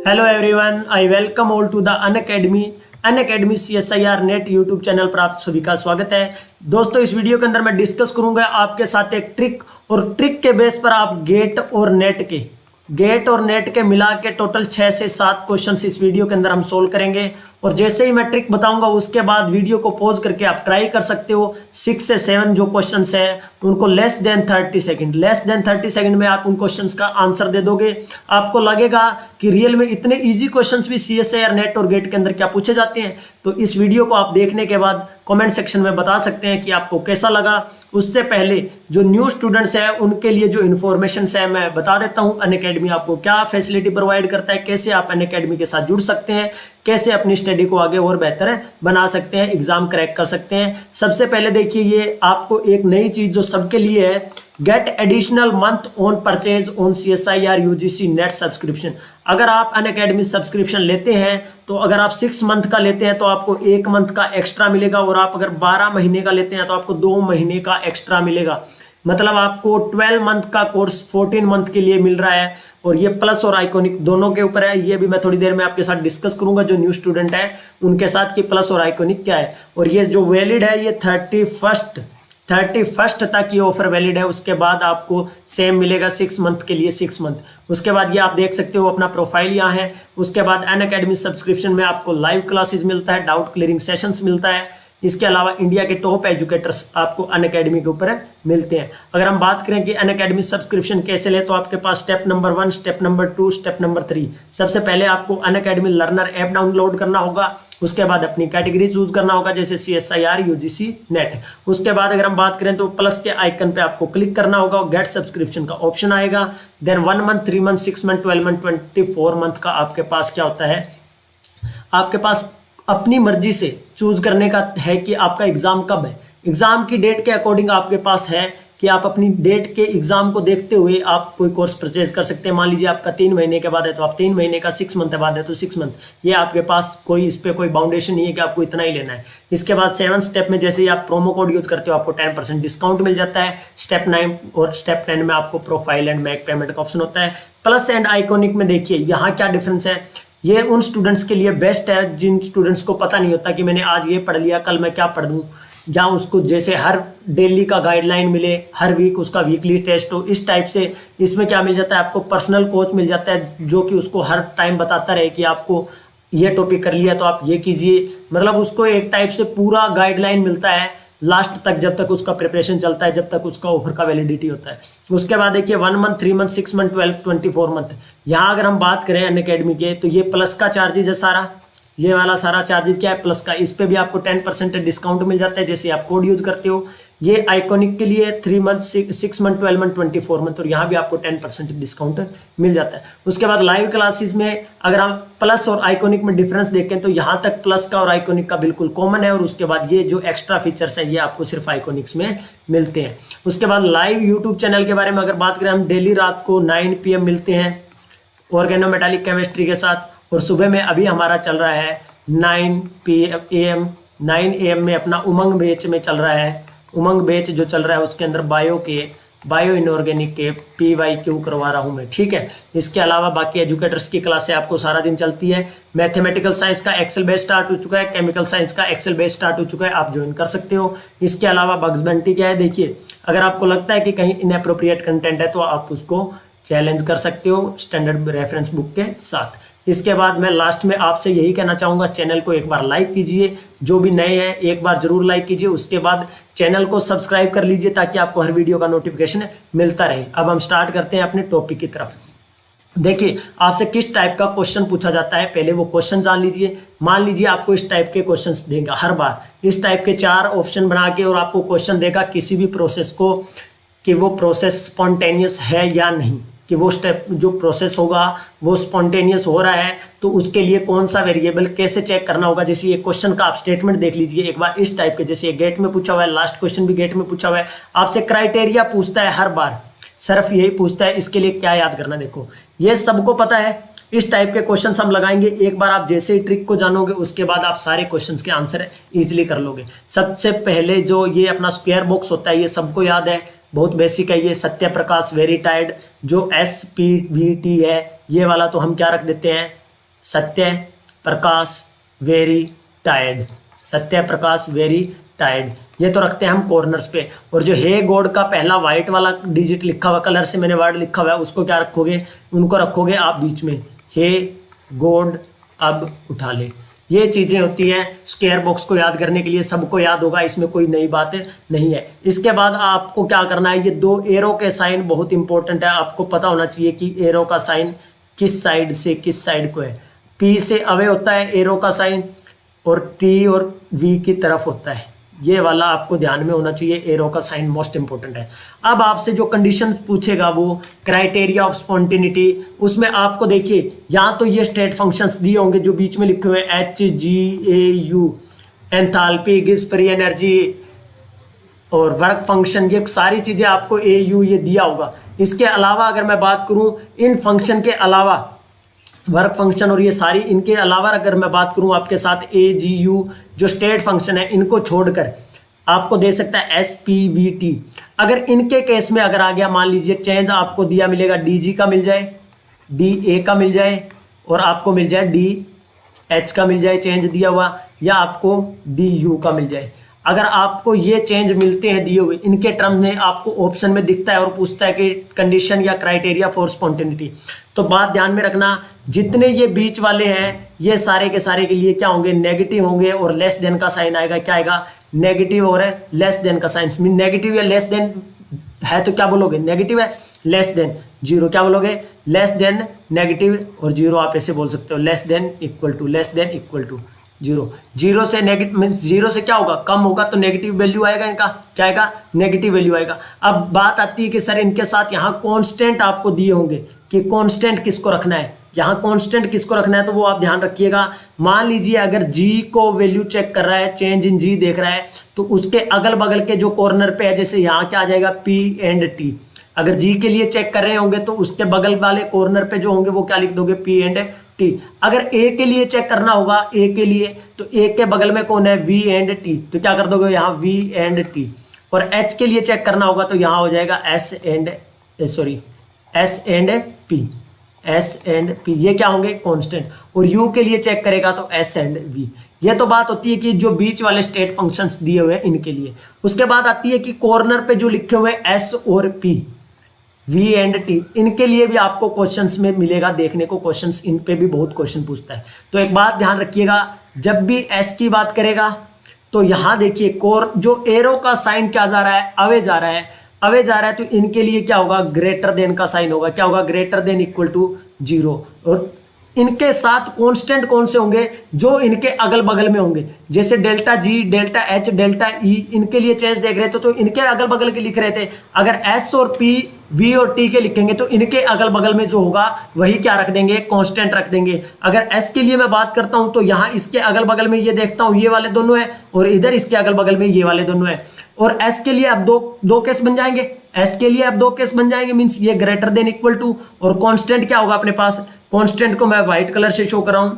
Hello everyone, I welcome all to the Unacademy CSIR NET YouTube channel पर आप सभी का स्वागत है। दोस्तों, इस वीडियो के अंदर मैं डिस्कस करूंगा आपके साथ एक ट्रिक, और ट्रिक के बेस पर आप गेट और नेट के मिला के टोटल 6 से 7 क्वेश्चन इस वीडियो के अंदर हम सोल्व करेंगे। और जैसे ही मैं ट्रिक बताऊंगा उसके बाद वीडियो को पॉज करके आप ट्राई कर सकते हो। 6 से 7 जो क्वेश्चंस है उनको लेस देन 30 सेकंड में आप उन क्वेश्चंस का आंसर दे दोगे। आपको लगेगा कि रियल में इतने इजी क्वेश्चंस भी CSIR नेट और गेट के अंदर क्या पूछे जाते हैं। तो इस वीडियो को आप देखने के बाद कमेंट सेक्शन में बता सकते हैं कि आपको कैसा लगा। उससे पहले जो न्यू स्टूडेंट्स हैं उनके लिए जो इन्फॉर्मेशन है मैं बता देता हूं। अनअकैडमी आपको क्या फैसिलिटी प्रोवाइड करता है, कैसे आप अनअकैडमी के साथ जुड़ सकते हैं, कैसे अपनी स्टडी को आगे और बेहतर बना सकते हैं, एग्जाम क्रैक कर सकते हैं। सबसे पहले देखिए, ये आपको एक नई चीज जो सबके लिए है, get additional month on purchase on CSIR UGC net subscription. अगर आप अनअकैडमी सब्सक्रिप्शन लेते हैं तो अगर आप 6 मंथ का लेते हैं तो आपको 1 मंथ का एक्स्ट्रा मिलेगा, और आप अगर 12 महीने का लेते हैं तो आपको 2 महीने का एक्स्ट्रा मिलेगा। मतलब आपको 12 मंथ का कोर्स 14 मंथ के लिए मिल रहा है। और ये प्लस और आइकॉनिक दोनों के ऊपर है। ये भी मैं थोड़ी देर में आपके साथ डिस्कस करूंगा जो न्यू स्टूडेंट है उनके साथ कि प्लस और आइकॉनिक क्या है। और ये जो वैलिड है ये 31st तक ये ऑफर वैलिड है। उसके बाद आपको सेम मिलेगा 6 मंथ के लिए 6 मंथ। उसके बाद ये आप देख सकते हो अपना प्रोफाइल यहाँ है। उसके बाद अनअकैडमी सब्सक्रिप्शन में आपको लाइव क्लासेस मिलता है, डाउट क्लियरिंग सेशंस मिलता है। इसके अलावा इंडिया के टॉप एजुकेटर्स आपको अनअकैडमी के ऊपर मिलते हैं। अगर हम बात करें कि अनअकैडमी सब्सक्रिप्शन कैसे ले, तो आपके पास step number 1, step number 2, step number 3। सबसे पहले आपको अनअकैडमी लर्नर ऐप डाउनलोड करना होगा। उसके बाद अपनी कैटेगरी चूज करना होगा, जैसे CSIR UGC नेट। उसके बाद अगर हम बात करें तो प्लस के आइकन पे आपको क्लिक करना होगा, गेट सब्सक्रिप्शन का ऑप्शन आएगा। Then 1 month, 3 month, 6 month, 12 month, 24 month का आपके पास क्या होता है, आपके पास अपनी मर्जी से चूज करने का है कि आपका एग्जाम कब है। एग्जाम की डेट के अकॉर्डिंग आपके पास है कि आप अपनी डेट के एग्जाम को देखते हुए आप कोई कोर्स परचेज कर सकते हैं। मान लीजिए आपका 3 महीने के बाद है तो आप 3 महीने का, 6 मंथ के बाद है तो 6 मंथ। ये आपके पास कोई इस पर कोई बाउंडेशन नहीं है कि आपको इतना ही लेना है। इसके बाद 7 स्टेप में जैसे ही आप प्रोमो कोड यूज करते हो आपको 10% डिस्काउंट मिल जाता है। स्टेप 9 और स्टेप 10 में आपको प्रोफाइल एंड मेक पेमेंट का ऑप्शन होता है। प्लस एंड आइकॉनिक में देखिए यहाँ क्या डिफरेंस है। ये उन स्टूडेंट्स के लिए बेस्ट है जिन स्टूडेंट्स को पता नहीं होता कि मैंने आज ये पढ़ लिया, कल मैं क्या पढ़ दूँ। जहाँ उसको जैसे हर डेली का गाइडलाइन मिले, हर वीक उसका वीकली टेस्ट हो, इस टाइप से इसमें क्या मिल जाता है, आपको पर्सनल कोच मिल जाता है जो कि उसको हर टाइम बताता रहे कि आपको ये टॉपिक कर लिया तो आप ये कीजिए। मतलब उसको एक टाइप से पूरा गाइडलाइन मिलता है लास्ट तक, जब तक उसका प्रिपरेशन चलता है, जब तक उसका ऑफर का वैलिडिटी होता है। उसके बाद देखिए 1 मंथ, 3 मंथ, 6 मंथ, 12, 24 मंथ। यहाँ अगर हम बात करें अनअकैडमी के तो ये प्लस का चार्जेज है सारा, ये वाला सारा चार्जेज क्या है प्लस का। इस पे भी आपको 10% डिस्काउंट मिल जाता है जैसे आप कोड यूज करते हो। ये आइकॉनिक के लिए 3 मंथ, 6 मंथ, 12 मंथ, 24 मंथ, और यहाँ भी आपको 10% डिस्काउंट मिल जाता है। उसके बाद लाइव क्लासेस में अगर हम प्लस और आइकॉनिक में डिफरेंस देखें तो यहाँ तक प्लस का और आइकॉनिक का बिल्कुल कॉमन है। और उसके बाद ये जो एक्स्ट्रा फीचर्स है ये आपको सिर्फ आइकॉनिक्स में मिलते हैं। उसके बाद लाइव यूट्यूब चैनल के बारे में अगर बात करें, हम डेली रात को 9 PM मिलते हैं ऑर्गेनोमेटालिक केमिस्ट्री के साथ, और सुबह में अभी हमारा चल रहा है 9 AM में अपना उमंग बैच में चल रहा है। उमंग बैच जो चल रहा है उसके अंदर बायो इनऑर्गेनिक के PYQ करवा रहा हूँ मैं, ठीक है। इसके अलावा बाकी एजुकेटर्स की क्लासें आपको सारा दिन चलती है। मैथमेटिकल साइंस का एक्सेल बेस स्टार्ट हो चुका है, केमिकल साइंस का एक्सेल बेस स्टार्ट हो चुका है, आप ज्वाइन कर सकते हो। इसके अलावा बग्स बंटी क्या है, देखिए अगर आपको लगता है कि कहीं इनएप्रोप्रिएट कंटेंट है तो आप उसको चैलेंज कर सकते हो स्टैंडर्ड रेफरेंस बुक के साथ। इसके बाद मैं लास्ट में आपसे यही कहना चाहूँगा, चैनल को एक बार लाइक कीजिए, जो भी नए हैं एक बार जरूर लाइक कीजिए। उसके बाद चैनल को सब्सक्राइब कर लीजिए ताकि आपको हर वीडियो का नोटिफिकेशन मिलता रहे। अब हम स्टार्ट करते हैं अपने टॉपिक की तरफ। देखिए आपसे किस टाइप का क्वेश्चन पूछा जाता है, पहले वो क्वेश्चन जान लीजिए। मान लीजिए आपको इस टाइप के क्वेश्चंस देगा, हर बार इस टाइप के 4 ऑप्शन बना के, और आपको क्वेश्चन देगा किसी भी प्रोसेस को कि वो प्रोसेस स्पॉन्टेनियस है या नहीं, कि वो स्टेप जो प्रोसेस होगा वो स्पॉन्टेनियस हो रहा है तो उसके लिए कौन सा वेरिएबल कैसे चेक करना होगा। जैसे ये क्वेश्चन का आप स्टेटमेंट देख लीजिए एक बार, इस टाइप के जैसे ये गेट में पूछा हुआ है, लास्ट क्वेश्चन भी गेट में पूछा हुआ है। आपसे क्राइटेरिया पूछता है हर बार, सिर्फ यही पूछता है इसके लिए क्या याद करना। देखो ये सबको पता है, इस टाइप के क्वेश्चंस हम लगाएंगे। एक बार आप जैसे ही ट्रिक को जानोगे उसके बाद आप सारे क्वेश्चंस के आंसर इजीली कर लोगे। सबसे पहले जो ये अपना स्क्वायर बॉक्स होता है ये सबको याद है, बहुत बेसिक है ये। सत्यप्रकाश वेरीटाइड जो SPVT है, ये वाला तो हम क्या रख देते हैं Satya Prakash very tired, Satya Prakash very tired, ये तो रखते हैं हम कॉर्नर्स पे। और जो हे गॉड का पहला वाइट वाला डिजिट लिखा हुआ, कलर से मैंने वर्ड लिखा हुआ है, उसको क्या रखोगे, उनको रखोगे आप बीच में, हे गॉड अब उठा ले। ये चीज़ें होती हैं स्क्वायर बॉक्स को याद करने के लिए, सबको याद होगा, इसमें कोई नई बात नहीं है। इसके बाद आपको क्या करना है, ये दो एरो के साइन बहुत इंपॉर्टेंट है, आपको पता होना चाहिए कि एरो का साइन किस साइड से किस साइड को है। पी से अवे होता है एरो का साइन और टी और वी की तरफ होता है, ये वाला आपको ध्यान में होना चाहिए, एरो का साइन मोस्ट इंपॉर्टेंट है। अब आपसे जो कंडीशन पूछेगा वो क्राइटेरिया ऑफ स्पॉन्टेनिटी, उसमें आपको देखिए यहाँ तो ये स्टेट फंक्शंस दिए होंगे जो बीच में लिखे हुए HGAU, enthalpy, gives free energy और वर्क फंक्शन, ये सारी चीज़ें आपको AU ये दिया होगा। इसके अलावा अगर मैं बात करूँ इन फंक्शन के अलावा, वर्क फंक्शन और ये सारी, इनके अलावा अगर मैं बात करूं आपके साथ AGU जो स्टेट फंक्शन है, इनको छोड़कर आपको दे सकता है SPVT। अगर इनके केस में अगर आ गया, मान लीजिए चेंज आपको दिया मिलेगा DG का मिल जाए, DA का मिल जाए और आपको मिल जाए DH का मिल जाए चेंज दिया हुआ, या आपको DU का मिल जाए। अगर आपको ये चेंज मिलते हैं दिए हुए, इनके टर्म में आपको ऑप्शन में दिखता है और पूछता है कि कंडीशन या क्राइटेरिया फॉर स्पॉन्टेनिटी, तो बात ध्यान में रखना, जितने ये बीच वाले हैं ये सारे के सारे के लिए क्या होंगे, नेगेटिव होंगे और लेस देन का साइन आएगा। क्या आएगा, नेगेटिव और लेस देन का साइन। नेगेटिव या लेस देन है तो क्या बोलोगे, नेगेटिव है, लेस देन जीरो क्या बोलोगे, लेस देन नेगेटिव, और जीरो आप ऐसे बोल सकते हो, less than equal to zero. Zero से नेगेटिव मीन्स जीरो से क्या होगा, कम होगा तो नेगेटिव वैल्यू आएगा, इनका क्या आएगा, नेगेटिव वैल्यू आएगा। अब बात आती है कि सर इनके साथ यहाँ कांस्टेंट आपको दिए होंगे कि कांस्टेंट किसको रखना है, यहाँ कांस्टेंट किसको रखना है, तो वो आप ध्यान रखिएगा। मान लीजिए अगर जी को वैल्यू चेक कर रहा है, चेंज इन जी देख रहा है, तो उसके अगल बगल के जो कॉर्नर पे है, जैसे यहाँ क्या आ जाएगा P&T, अगर जी के लिए चेक कर रहे होंगे तो उसके बगल वाले कॉर्नर पे जो होंगे वो क्या लिख दोगे, P&T। अगर ए के लिए चेक करना होगा, ए के लिए, तो ए के बगल में कौन है, V&T, तो क्या कर दोगे यहाँ V&T। और एच के लिए चेक करना होगा तो यहाँ हो जाएगा S&P, ये क्या होंगे, कांस्टेंट। और यू के लिए चेक करेगा तो S&V। ये तो बात होती है कि जो बीच वाले स्टेट फंक्शंस दिए हुए हैं इनके लिए। उसके बाद आती है कि कॉर्नर पे जो लिखे हुए S और P, V&T, इनके लिए भी आपको क्वेश्चंस में मिलेगा देखने को, क्वेश्चंस इन पे भी बहुत क्वेश्चन पूछता है। तो एक बात ध्यान रखिएगा, जब भी S की बात करेगा तो यहाँ देखिए जो एरो का साइन क्या जा रहा है, अवे जा रहा है, तो इनके लिए क्या होगा, ग्रेटर देन का साइन होगा। क्या होगा, greater than equal to zero. और इनके साथ कांस्टेंट कौन से होंगे, जो इनके अगल बगल में होंगे, जैसे delta G, delta H, delta E, इनके लिए चेंज देख रहे थे तो इनके अगल बगल के लिख रहे थे। अगर एस और पी, वी और टी के लिखेंगे तो इनके अगल बगल में जो होगा वही क्या रख देंगे, कांस्टेंट रख देंगे। अगर एस के लिए मैं बात करता हूं तो यहाँ इसके अगल बगल में ये देखता हूं ये वाले दोनों है, और इधर इसके अगल बगल में ये वाले दोनों है। और एस के लिए अब दो केस बन जाएंगे, एस के लिए अब दो केस बन जाएंगे, मीन्स ये ग्रेटर देन इक्वल टू, और कांस्टेंट क्या होगा अपने पास, कांस्टेंट को मैं व्हाइट कलर से शो कर रहा हूं।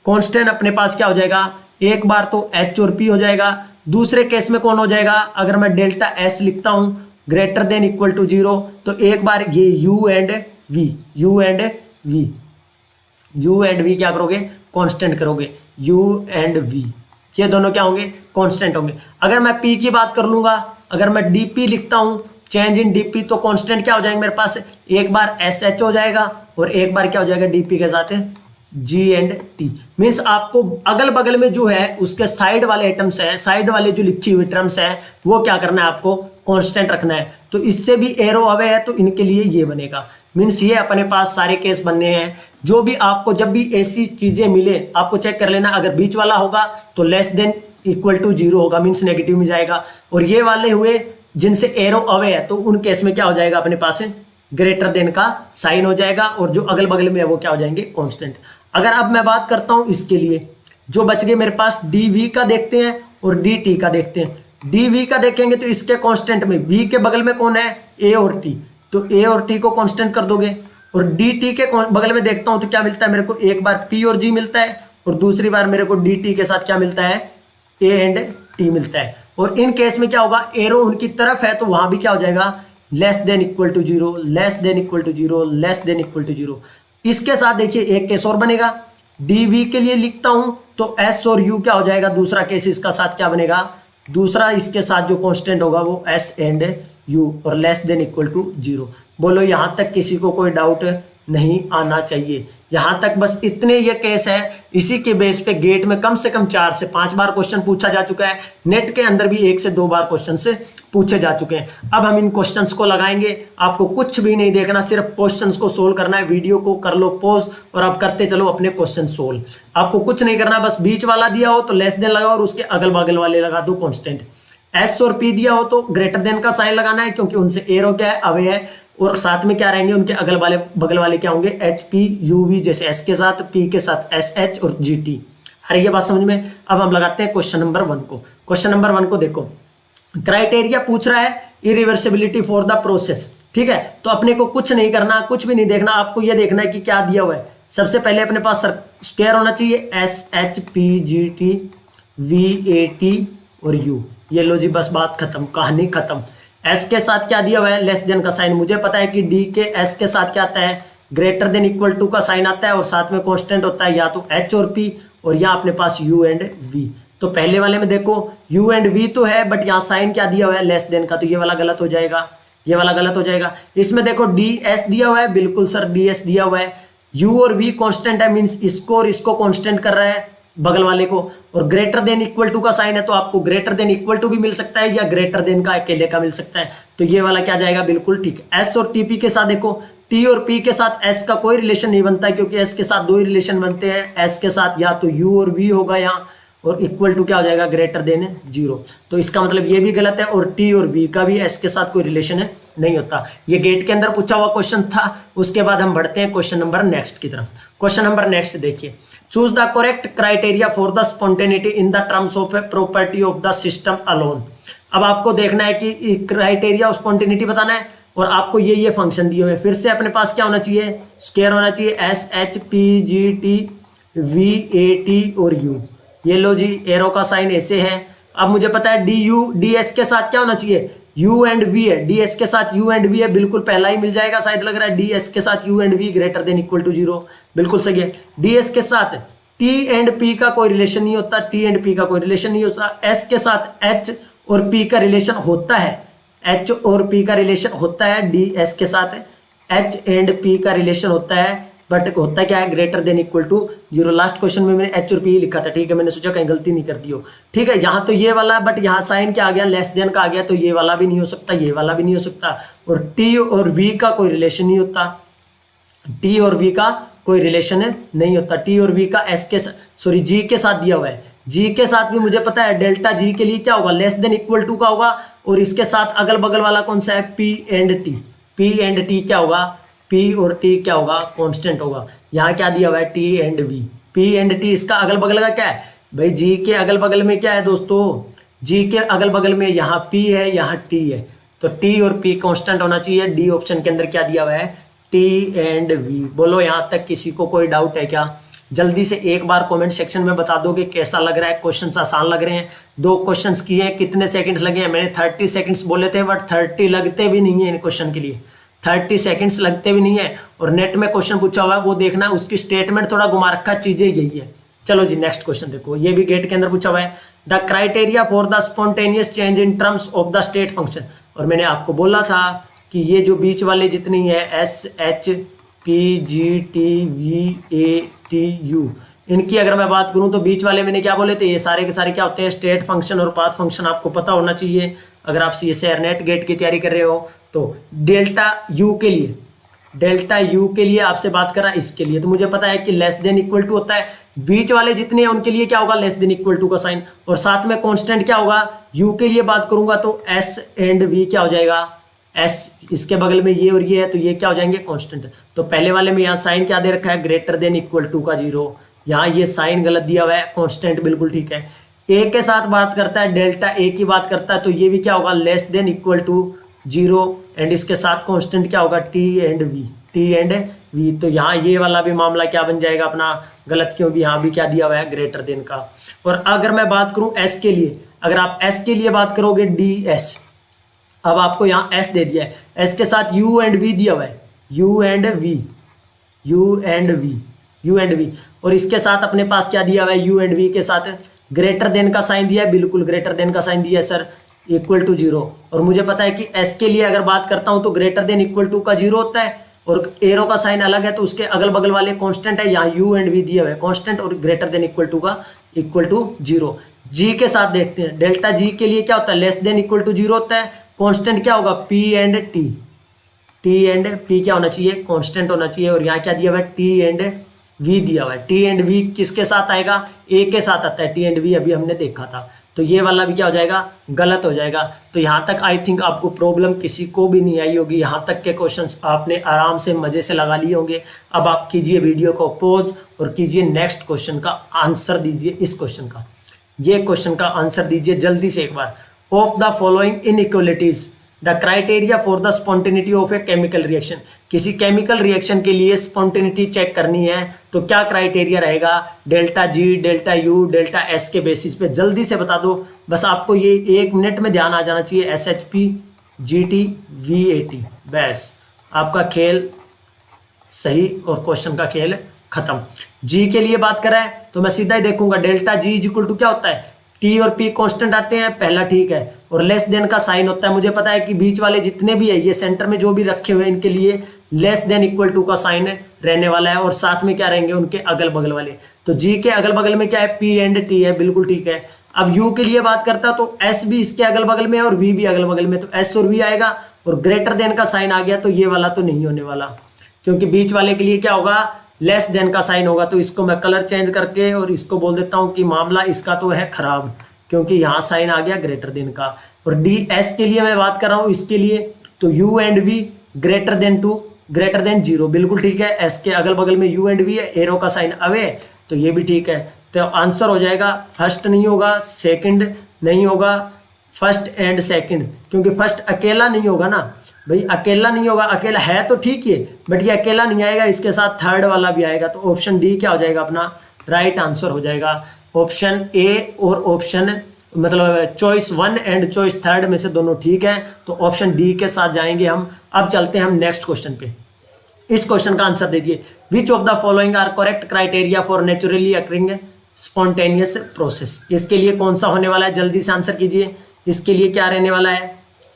कांस्टेंट अपने पास क्या हो जाएगा, एक बार तो एच और पी हो जाएगा, दूसरे केस में कौन हो जाएगा, अगर मैं डेल्टा एस लिखता हूं greater than equal to zero, तो एक बार ये यू एंड वी क्या करोगे, कांस्टेंट करोगे, यू एंड वी, ये दोनों क्या होंगे, कांस्टेंट होंगे। अगर मैं पी की बात कर लूंगा, अगर मैं डीपी लिखता हूं, चेंज इन डीपी, तो कांस्टेंट क्या हो जाएंगे मेरे पास, एक बार एस एच हो जाएगा और एक बार क्या हो जाएगा डीपी के साथ जी एंड टी। मीन्स आपको अगल बगल में जो है उसके साइड वाले आइटम्स है, साइड वाले जो लिखी हुई टर्म्स है वो क्या करना है, आपको कांस्टेंट रखना है। तो इससे भी एरो अवे है तो इनके लिए ये बनेगा। मीन्स ये अपने पास सारे केस बनने हैं। जो भी आपको जब भी ऐसी चीजें मिले आपको चेक कर लेना, अगर बीच वाला होगा तो less than equal to zero होगा, मीन्स नेगेटिव में जाएगा। और ये वाले हुए जिनसे एरो अवे है तो उन केस में क्या हो जाएगा, अपने पास ग्रेटर देन का साइन हो जाएगा, और जो अगल बगल में है वो क्या हो जाएंगे, कांस्टेंट। अगर अब मैं बात करता हूं इसके लिए, जो बच गए मेरे पास डी वी का देखते हैं और डी टी का देखते हैं। डी वी का देखेंगे तो इसके कांस्टेंट में वी के बगल में कौन है, ए और टी, तो ए और टी को कांस्टेंट कर दोगे। और डी टी के बगल में देखता हूं तो क्या मिलता है मेरे को, एक बार पी और जी मिलता है और दूसरी बार मेरे को डी टी के साथ क्या मिलता है, ए एंड टी मिलता है। और इन केस में क्या होगा, एरो उनकी तरफ है तो वहां भी क्या हो जाएगा, less than equal to zero, less than equal to zero, less than equal to zero. इसके साथ देखिए एक केस और बनेगा, डी वी के लिए लिखता हूं तो एस और यू क्या हो जाएगा, दूसरा केस इसका साथ क्या बनेगा, दूसरा इसके साथ जो कांस्टेंट होगा वो एस एंड यू और लेस देन इक्वल टू 0। बोलो यहां तक किसी को कोई डाउट नहीं आना चाहिए। यहां तक बस इतने ये केस है, इसी के बेस पे गेट में कम से कम 4 से 5 बार क्वेश्चन पूछा जा चुका है, नेट के अंदर भी 1 से 2 बार क्वेश्चन से पूछे जा चुके हैं। अब हम इन क्वेश्चंस को लगाएंगे, आपको कुछ भी नहीं देखना, सिर्फ क्वेश्चंस को सोल्व करना है। वीडियो को कर लो पॉज और आप करते चलो अपने क्वेश्चन सोल्व। आपको कुछ नहीं करना, बस बीच वाला दिया हो तो लेस देन लगाओ और उसके अगल बगल वाले लगा दो कांस्टेंट। एस और पी दिया हो तो ग्रेटर देन का साइन लगाना है, क्योंकि उनसे एरो क्या है, अवे है, और साथ में क्या रहेंगे उनके अगल वाले बगल वाले क्या होंगे, एच पी यू वी, जैसे एस के साथ पी के साथ एस एच और जी टी। अरे ये बात समझ में। अब हम लगाते हैं क्वेश्चन नंबर 1 को। क्वेश्चन नंबर 1 को देखो, क्राइटेरिया पूछ रहा है इरिवर्सिबिलिटी फॉर द प्रोसेस। ठीक है, तो अपने को कुछ नहीं करना, कुछ भी नहीं देखना, आपको ये देखना है कि क्या दिया हुआ है। सबसे पहले अपने पास स्क्वायर होना चाहिए, S H P G T V A T और यू। ये लो जी, बस बात खत्म, कहानी खत्म। एस के साथ क्या दिया हुआ है, लेस देन का साइन। मुझे पता है कि डी के एस के साथ क्या आता है, ग्रेटर देन इक्वल टू का साइन आता है, और साथ में कांस्टेंट होता है या तो एच और पी, और यहाँ अपने पास यू एंड वी। तो पहले वाले में देखो यू एंड वी तो है, बट यहाँ साइन क्या दिया हुआ है, लेस देन का, तो ये वाला गलत हो जाएगा, ये वाला गलत हो जाएगा। इसमें देखो डी एस दिया हुआ है, बिल्कुल सर डी एस दिया हुआ है। यू और वी कांस्टेंट है, मीन्स इसको और इसको कांस्टेंट कर रहा है बगल वाले को, और ग्रेटर देन इक्वल टू का साइन है, तो आपको ग्रेटर देन इक्वल टू भी मिल सकता है या ग्रेटर देन का अकेले का मिल सकता है। तो ये वाला क्या जाएगा, बिल्कुल ठीक। एस और टीपी के साथ देखो, टी और पी के साथ एस का कोई रिलेशन नहीं बनता है, क्योंकि एस के साथ 2 ही रिलेशन बनते हैं। एस के साथ या तो यू और वी होगा यहाँ, और इक्वल टू क्या हो जाएगा, ग्रेटर देन 0। तो इसका मतलब ये भी गलत है, और टी और वी का भी एस के साथ कोई रिलेशन है नहीं होता। ये गेट के अंदर पूछा हुआ क्वेश्चन था। उसके बाद हम बढ़ते हैं क्वेश्चन नंबर नेक्स्ट की तरफ। क्वेश्चन नंबर नेक्स्ट देखिए, choose the correct criteria for the spontaneity in the terms of a property of the system alone. अब आपको देखना है कि क्राइटेरिया ऑफ स्पॉन्टेनिटी बताना है, और आपको ये फंक्शन दिए हुए। फिर से अपने पास क्या होना चाहिए, स्क्वायर होना चाहिए, S H P G T V A T और यू। ये लो जी, एरो का साइन ऐसे है। अब मुझे पता है डी यू डी एस के साथ क्या होना चाहिए, यू एंड वी है, डी एस के साथ यू एंड वी है, बिल्कुल पहला ही मिल जाएगा शायद, लग रहा है डी एस के साथ U and V greater than equal to 0, बिल्कुल सही है। डी एस के साथ टी एंड पी का कोई रिलेशन नहीं होता, टी एंड पी का कोई रिलेशन नहीं होता। एस के साथ एच और पी का रिलेशन होता है, एच और पी का रिलेशन होता है। डी एस के साथ एच एंड पी का रिलेशन होता है, बट होता क्या है, greater than equal to 0। Last question में मैंने एच और पी लिखा था, ठीक है, मैंने सोचा कहीं गलती नहीं कर दी हो। ठीक है, यहाँ तो ये वाला, बट यहाँ साइन क्या आ गया, लेस देन का आ गया, तो ये वाला भी नहीं हो सकता, ये वाला भी नहीं हो सकता, और टी और वी का कोई रिलेशन नहीं होता, टी और वी का कोई रिलेशन नहीं होता। टी और वी का एस के सॉरी जी के साथ दिया हुआ है, जी के साथ भी मुझे पता है डेल्टा जी के लिए क्या होगा, लेस देन इक्वल टू का होगा, और इसके साथ अगल बगल वाला कौन सा है, P and T. P and T क्या होगा, पी और टी क्या होगा, कांस्टेंट होगा। यहाँ क्या दिया हुआ है, T and V. P and T इसका अगल बगल का क्या है भाई, जी के अगल बगल में क्या है दोस्तों, जी के अगल बगल में यहाँ पी है, यहाँ टी है, तो टी और पी कांस्टेंट होना चाहिए। डी ऑप्शन के अंदर क्या दिया हुआ है, टी एंड वी। बोलो यहाँ तक किसी को कोई डाउट है क्या? जल्दी से एक बार कमेंट सेक्शन में बता दो कि कैसा लग रहा है, क्वेश्चंस आसान लग रहे हैं। 2 क्वेश्चंस किए हैं, कितने सेकंड्स लगे हैं? मैंने 30 सेकंड्स बोले थे, बट 30 लगते भी नहीं है इन क्वेश्चन के लिए, 30 सेकंड्स लगते भी नहीं है। और नेट में क्वेश्चन पूछा हुआ है वो देखना, उसकी स्टेटमेंट थोड़ा घुमा रखा, चीजें यही है। चलो जी नेक्स्ट क्वेश्चन देखो, ये भी गेट के अंदर पूछा हुआ है, the criteria for the spontaneous change in terms of the state function. और मैंने आपको बोला था कि ये जो बीच वाले जितनी है S H P G T V A T U, इनकी अगर मैं बात करूं तो बीच वाले मैंने क्या बोले थे, ये सारे के सारे क्या होते हैं, स्टेट फंक्शन और पाथ फंक्शन। आपको पता होना चाहिए अगर आप CSIR नेट गेट की तैयारी कर रहे हो तो। डेल्टा यू के लिए, डेल्टा यू के लिए आपसे बात कर रहा है, इसके लिए तो मुझे पता है कि लेस देन इक्वल टू होता है। बीच वाले जितने हैं उनके लिए क्या होगा, लेस देन इक्वल टू का साइन, और साथ में कांस्टेंट क्या होगा, यू के लिए बात करूंगा तो एस एंड वी क्या हो जाएगा, एस इसके बगल में ये और ये है तो ये क्या हो जाएंगे, कांस्टेंट। तो पहले वाले में यहाँ साइन क्या दे रखा है, ग्रेटर देन इक्वल टू का 0, यहाँ ये साइन गलत दिया हुआ है, कांस्टेंट बिल्कुल ठीक है। ए के साथ बात करता है, डेल्टा ए की बात करता है, तो ये भी क्या होगा, less than equal to 0, and इसके साथ कांस्टेंट क्या होगा, T and V, T and V. तो यहाँ ये वाला भी मामला क्या बन जाएगा अपना, गलत क्यों भी, यहाँ भी क्या दिया हुआ है, ग्रेटर देन का। और अगर मैं बात करूँ एस के लिए, अगर आप एस के लिए बात करोगे डी एस, अब आपको यहाँ एस दे दिया है, एस के साथ यू एंड वी दिया हुआ है, U and V, U and V, U and V, और इसके साथ अपने पास क्या दिया हुआ है, यू एंड वी के साथ ग्रेटर देन का साइन दिया है, बिल्कुल ग्रेटर देन का साइन दिया है सर, इक्वल टू 0। और मुझे पता है कि एस के लिए अगर बात करता हूं तो ग्रेटर देन इक्वल टू का 0 होता है, और एरो का साइन अलग है तो उसके अगल बगल वाले कांस्टेंट है, यहाँ यू एंड वी दिया हुआ है कांस्टेंट, और ग्रेटर देन इक्वल टू का इक्वल टू 0। जी के साथ देखते हैं, डेल्टा जी के लिए क्या होता है, लेस देन इक्वल टू 0 होता है, कांस्टेंट क्या होगा, P and T, T and P क्या होना चाहिए, कांस्टेंट होना चाहिए। और यहाँ क्या दिया हुआ है, टी एंड वी दिया हुआ है। टी एंड वी किसके साथ आएगा, ए के साथ आता है, टी एंड वी अभी हमने देखा था, तो ये वाला भी क्या हो जाएगा, गलत हो जाएगा। तो यहाँ तक आई थिंक आपको प्रॉब्लम किसी को भी नहीं आई होगी, यहाँ तक के क्वेश्चंस आपने आराम से मज़े से लगा लिए होंगे। अब आप कीजिए वीडियो को पॉज और कीजिए नेक्स्ट क्वेश्चन का आंसर दीजिए, इस क्वेश्चन का, ये क्वेश्चन का आंसर दीजिए जल्दी से एक बार। Of the following inequalities the criteria for the spontaneity of a chemical reaction, किसी केमिकल रिएक्शन के लिए स्पॉन्टेनिटी चेक करनी है तो क्या क्राइटेरिया रहेगा, delta G, delta U, delta S के बेसिस पे, जल्दी से बता दो। बस आपको ये 1 मिनट में ध्यान आ जाना चाहिए, S H P, G T, V A T, बस आपका खेल सही और क्वेश्चन का खेल खत्म। जी के लिए बात करें तो मैं सीधा ही देखूंगा, delta G is equal to क्या होता है, टी और पी कांस्टेंट आते हैं, पहला ठीक है, और लेस देन का साइन होता है। मुझे पता है कि बीच वाले जितने भी है, ये सेंटर में जो भी रखे हुए हैं, इनके लिए लेस देन इक्वल टू का साइन रहने वाला है, और साथ में क्या रहेंगे उनके अगल बगल वाले। तो जी के अगल बगल में क्या है, पी एंड टी है, बिल्कुल ठीक है। अब यू के लिए बात करता तो एस भी इसके अगल बगल में है और वी भी अगल बगल में, तो एस और वी आएगा, और ग्रेटर देन का साइन आ गया तो ये वाला तो नहीं होने वाला, क्योंकि बीच वाले के लिए क्या होगा, लेस देन का साइन होगा। तो इसको मैं कलर चेंज करके और इसको बोल देता हूँ कि मामला इसका तो है खराब, क्योंकि यहाँ साइन आ गया ग्रेटर देन का। और डी एस के लिए मैं बात कर रहा हूँ, इसके लिए तो you and V greater then 2, greater than 0, बिल्कुल ठीक है। एस के अगल बगल में यू एंड वी है, एरो का साइन अवे, तो ये भी ठीक है। तो आंसर हो जाएगा, फर्स्ट नहीं होगा, सेकंड नहीं होगा, फर्स्ट एंड सेकंड, क्योंकि फर्स्ट अकेला नहीं होगा ना भाई, अकेला नहीं होगा, अकेला है तो ठीक है बट ये अकेला नहीं आएगा, इसके साथ थर्ड वाला भी आएगा। तो ऑप्शन डी क्या हो जाएगा अपना राइट आंसर हो जाएगा। ऑप्शन ए और ऑप्शन मतलब चॉइस 1 एंड चॉइस 3 में से दोनों ठीक है, तो ऑप्शन डी के साथ जाएंगे हम। अब चलते हैं हम नेक्स्ट क्वेश्चन पे। इस क्वेश्चन का आंसर दीजिए, which of the following are correct criteria for naturally occurring spontaneous process. इसके लिए कौन सा होने वाला है, जल्दी से आंसर कीजिए। इसके लिए क्या रहने वाला है,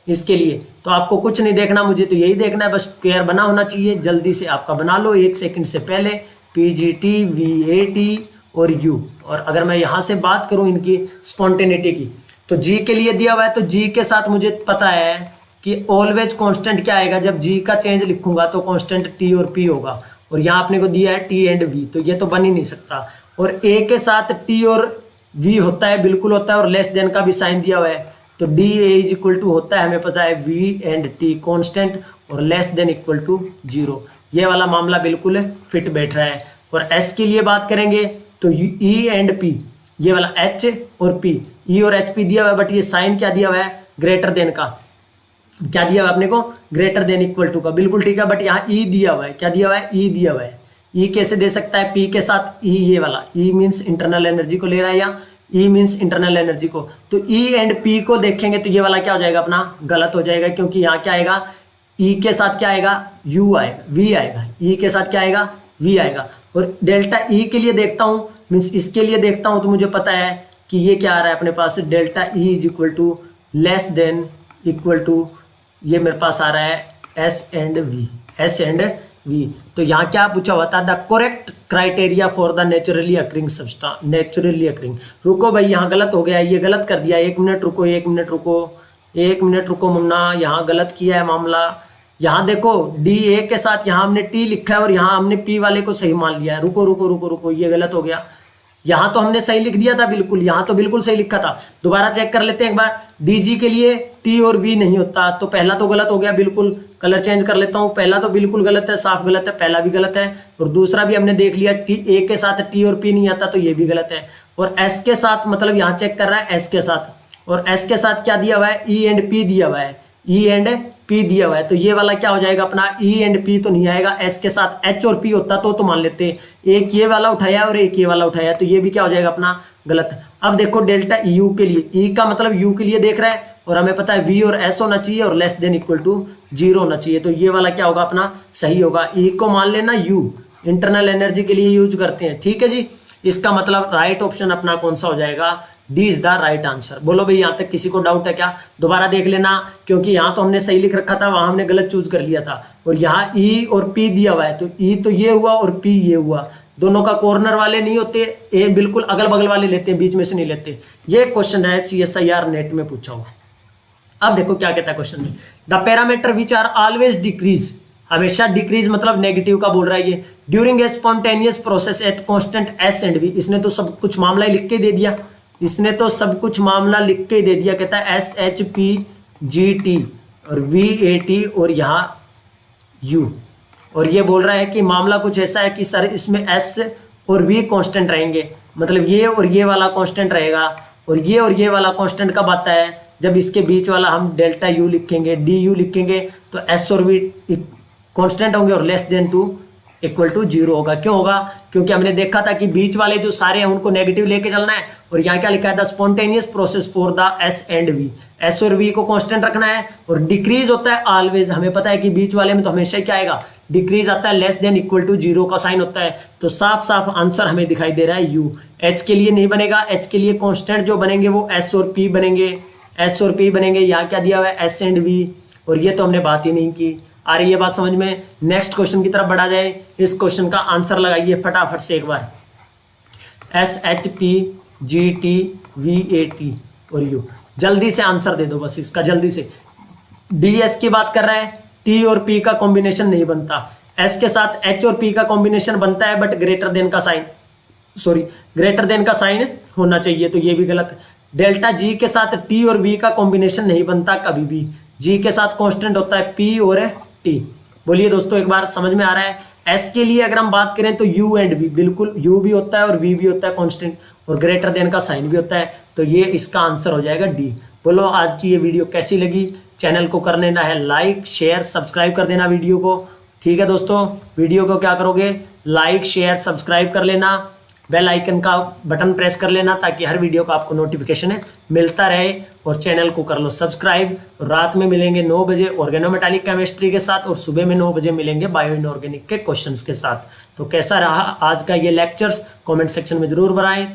इसके लिए तो आपको कुछ नहीं देखना, मुझे तो यही देखना है, बस पेयर बना होना चाहिए। जल्दी से आपका बना लो 1 सेकंड से पहले, P G T, V A T और यू। और अगर मैं यहाँ से बात करूँ इनकी स्पॉन्टेनिटी की, तो जी के लिए दिया हुआ है, तो जी के साथ मुझे पता है कि ऑलवेज कांस्टेंट क्या आएगा, जब जी का चेंज लिखूंगा तो कांस्टेंट टी और पी होगा, और यहाँ आपने को दिया है टी एंड वी, तो ये तो बन ही नहीं सकता। और ए के साथ टी और वी होता है, बिल्कुल होता है, और लेस देन का भी साइन दिया हुआ है, तो D A is equal to होता है, हमें पता है वी एंड टी कांस्टेंट और लेस देन इक्वल टू 0। ये वाला मामला बिल्कुल फिट बैठ रहा है। और एस के लिए बात करेंगे तो ई एंड पी, ये वाला एच और पी, ई और एच पी दिया हुआ है, बट ये साइन क्या दिया हुआ है, ग्रेटर देन का, क्या दिया हुआ है अपने को, ग्रेटर देन इक्वल टू का, बिल्कुल ठीक है। बट यहाँ ई दिया हुआ है, क्या दिया हुआ है, ई दिया हुआ है। ई कैसे दे सकता है, पी के साथ ई, ये वाला ई मीन्स इंटरनल एनर्जी को ले रहा है, या ई मीन्स इंटरनल एनर्जी को, तो ई एंड पी को देखेंगे तो ये वाला क्या हो जाएगा अपना गलत हो जाएगा, क्योंकि यहाँ क्या आएगा, ई के साथ क्या आएगा, यू आएगा, वी आएगा, ई के साथ क्या आएगा, वी आएगा। और डेल्टा ई के लिए देखता हूँ, मीन्स इसके लिए देखता हूँ, तो मुझे पता है कि ये क्या आ रहा है अपने पास, delta E is equal to less than equal to, ये मेरे पास आ रहा है S and V, S and V. तो यहाँ क्या पूछा हुआ था, the correct criteria for the naturally occurring substance, naturally occurring. रुको भाई, यहाँ गलत हो गया, ये गलत कर दिया, 1 मिनट रुको, 1 मिनट रुको, 1 मिनट रुको मुन्ना, यहाँ गलत किया है मामला। यहाँ देखो डी ए के साथ यहाँ हमने टी लिखा है और यहाँ हमने पी वाले को सही मान लिया है। रुको रुको रुको रुको, ये गलत हो गया, यहाँ तो हमने सही लिख दिया था बिल्कुल, यहाँ तो बिल्कुल सही लिखा था। दोबारा चेक कर लेते हैं एक बार, डी जी के लिए टी और वी नहीं होता, तो पहला तो गलत हो गया बिल्कुल, कलर चेंज कर लेता हूँ, पहला तो बिल्कुल गलत है, साफ गलत है, पहला भी गलत है। और दूसरा भी हमने देख लिया, टी ए के साथ टी और पी नहीं आता, तो ये भी गलत है। और एस के साथ मतलब यहाँ चेक कर रहा है एस के साथ, और एस के साथ क्या दिया हुआ है, ई एंड पी दिया हुआ है, ई एंड पी दिया हुआ है, तो ये वाला क्या हो जाएगा अपना, ई एंड पी तो नहीं आएगा, एस के साथ एच और पी होता तो मान लेते, एक ये वाला उठाया और एक ये वाला उठाया, तो ये भी क्या हो जाएगा अपना गलत। अब देखो डेल्टा यू के लिए, ई का मतलब यू के लिए देख रहा है, और हमें पता है वी और एस होना चाहिए और लेस देन इक्वल टू 0 होना चाहिए, तो ये वाला क्या होगा अपना सही होगा। ई को मान लेना यू, इंटरनल एनर्जी के लिए यूज करते हैं। ठीक है जी, इसका मतलब राइट ऑप्शन अपना कौन सा हो जाएगा, D is the right answer. बोलो भाई यहाँ तक किसी को डाउट है क्या? दोबारा देख लेना, क्योंकि यहाँ तो हमने सही लिख रखा था, वहां हमने गलत चूज कर लिया था। और यहाँ ई और पी दिया हुआ है, तो ई तो ये हुआ और पी ये हुआ, दोनों का कॉर्नर वाले नहीं होते, ए बिल्कुल अगल बगल वाले लेते हैं, बीच में से नहीं लेते। ये क्वेश्चन है CSIR नेट में पूछा हुआ। अब देखो क्या कहता है क्वेश्चन में, the parameter which are always decrease, हमेशा डिक्रीज मतलब नेगेटिव का बोल रहा है ये, during a spontaneous process at constant S and V. इसने तो सब कुछ मामला ही लिख के दे दिया, इसने तो सब कुछ मामला लिख के दे दिया। कहता है SHPGT और VAT और यहाँ U, और ये बोल रहा है कि मामला कुछ ऐसा है कि सर इसमें S और V कांस्टेंट रहेंगे, मतलब ये और ये वाला कांस्टेंट रहेगा, और ये वाला कांस्टेंट कब आता है, जब इसके बीच वाला हम डेल्टा U लिखेंगे, DU लिखेंगे, तो S और V कांस्टेंट होंगे और लेस देन 2 इक्वल टू 0 होगा। क्यों होगा? क्योंकि हमने देखा था कि बीच वाले जो सारे हैं उनको नेगेटिव लेके चलना है, और यहाँ क्या लिखा है, the spontaneous process for the S and V, S और V को कांस्टेंट रखना है, और डिक्रीज होता है ऑलवेज, हमें पता है कि बीच वाले में तो हमेशा क्या आएगा, डिक्रीज आता है, लेस देन इक्वल टू 0 का साइन होता है। तो साफ साफ आंसर हमें दिखाई दे रहा है U। H के लिए नहीं बनेगा, H के लिए कांस्टेंट जो बनेंगे वो S और P बनेंगे, S और P बनेंगे। यहाँ क्या दिया हुआ है, S एंड V, और ये तो हमने बात ही नहीं की। आ रही है बात समझ में? नेक्स्ट क्वेश्चन की तरफ बढ़ा जाए, इस क्वेश्चन का आंसर लगाइए फटाफट से एक बार, SHPGT VAT और U, जल्दी से आंसर दे दो बस इसका, जल्दी से। DS की बात कर रहा है, T और P का कॉम्बिनेशन नहीं बनता, S के साथ H और P का कॉम्बिनेशन बनता है, बट ग्रेटर देन का साइन, सॉरी ग्रेटर देन का साइन होना चाहिए, तो ये भी गलत। डेल्टा G के साथ T और V का कॉम्बिनेशन नहीं बनता कभी भी, G के साथ कांस्टेंट होता है P और T। बोलिए दोस्तों एक बार, समझ में आ रहा है? S के लिए अगर हम बात करें तो U एंड V, बिल्कुल U भी होता है और V भी होता है कांस्टेंट, और ग्रेटर देन का साइन भी होता है, तो ये इसका आंसर हो जाएगा D। बोलो आज की ये वीडियो कैसी लगी? चैनल को कर लेना है लाइक, शेयर, सब्सक्राइब कर देना वीडियो को। ठीक है दोस्तों, वीडियो को क्या करोगे, लाइक शेयर सब्सक्राइब कर लेना, बेल आइकन का बटन प्रेस कर लेना, ताकि हर वीडियो का आपको नोटिफिकेशन मिलता रहे, और चैनल को कर लो सब्सक्राइब। रात में मिलेंगे 9 बजे ऑर्गेनोमेटालिक केमिस्ट्री के साथ, और सुबह में 9 बजे मिलेंगे बायो इनऑर्गेनिक के क्वेश्चंस के साथ। तो कैसा रहा आज का ये लेक्चर्स, कमेंट सेक्शन में जरूर बताएं।